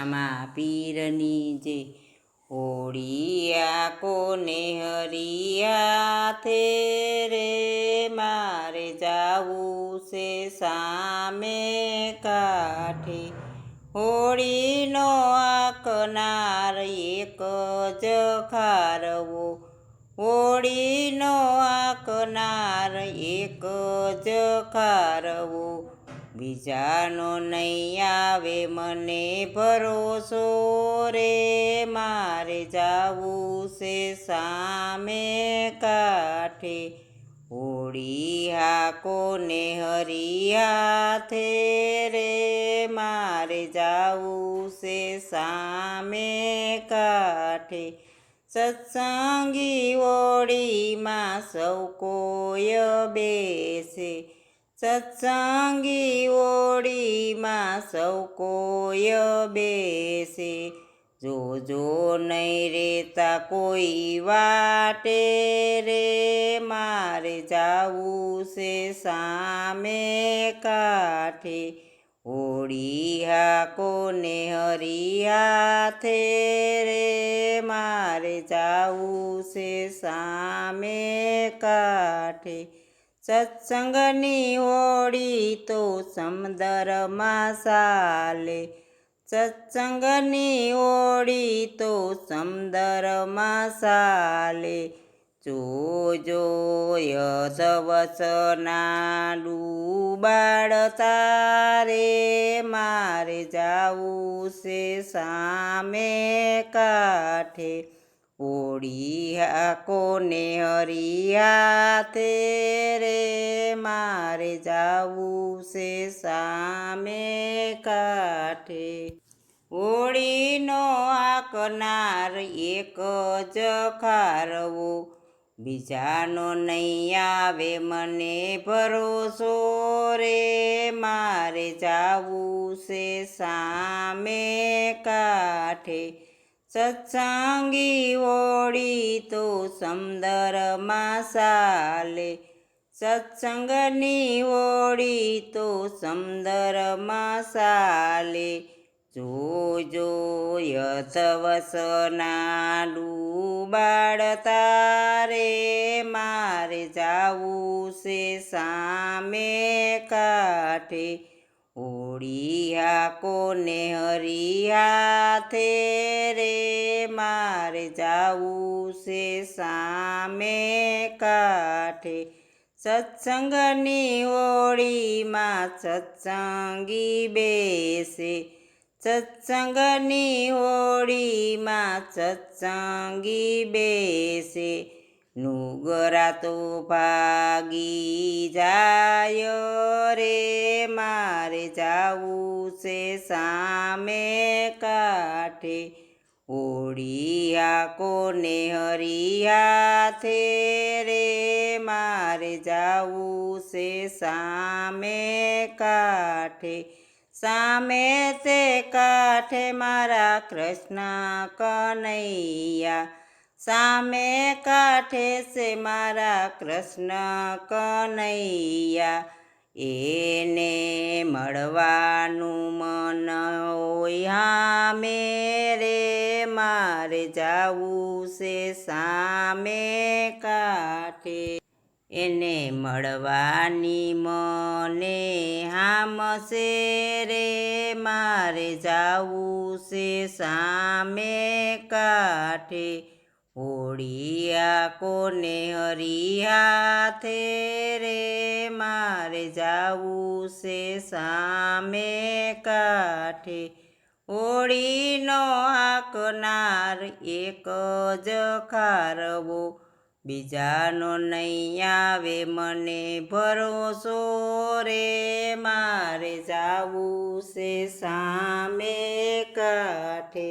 રામા પીરની જે હોળિયા કોને હરિયાથે રે મારે જાવું છે સામે કાંઠે હોળીનો આકનાર એક જ ખારવો હોળીનો આકનાર એક જ ખારવો બીજાનો નહીં આવે મને ભરોસો રે મારે જાવું છે સામે કાંઠે હોળી હાકોને હરિયાથે રે મારે જાવું છે સામે કાંઠે સત્સંગી હોળીમાં સૌ કોઈ બેસે સત્સંગી હોળીમાં સૌ કોઈ બેસે જોજો નહીં રેતા કોઈ વાટે રે મારે જાવું છે સામે કાંઠે હોળી હાકોને હરિયાથે રે મારે જાવું છે સામે કાંઠે સત્સંગની હોળી તો સમુદ્રમાં ચાલે સત્સંગની હોળી તો સમુદ્રમાં ચાલે જોજો યદવસના ડૂબાડતા રે મારે જાવું છે સામે કાંઠે હોળી હાકોને હરિયાથે રે મારે જાવું છે સામે કાંઠે હોળીનો આકનાર એક જ ખારવો બીજાનો નહીં આવે મને ભરોસો રે મારે જાવું છે સામે કાંઠે સત્સંગી હોળી તો સમુદ્રમાં ચાલે સત્સંગની હોળી તો સમુદ્રમાં ચાલે જોજો યથવસના ડૂબાડતા રે મારે જાવું છે સામે કાંઠે હોળી હાકોને હરિયાથે રે મારે જાવું છે સામે કાંઠે સત્સંગની હોળીમાં સત્સંગી બેસે સત્સંગની હોળીમાં સત્સંગી બેસે નુગરા તો ભાગી જાય રે મારે જાવું છે સામે કાંઠે હોળી હાકોને હરિયાથે રે મારે જાવું છે સામે કાંઠે સામે તે કાંઠે મારા કૃષ્ણ કનૈયા સામે કાંઠે છે મારા કૃષ્ણ કનૈયા એને મળવાનું મન હોય હામે રે મારે જાવું છે સામે કાંઠે એને મળવાની મને હામશે રે મારે જાવું છે સામે કાંઠે હોળી હાકોને હરિયાથે રે મારે જાવું છે સામે કાંઠે હોળીનો હાકનાર એક જ ખારવો બીજાનો નહીં આવે મને ભરોસો રે મારે જાવું છે સામે કાંઠે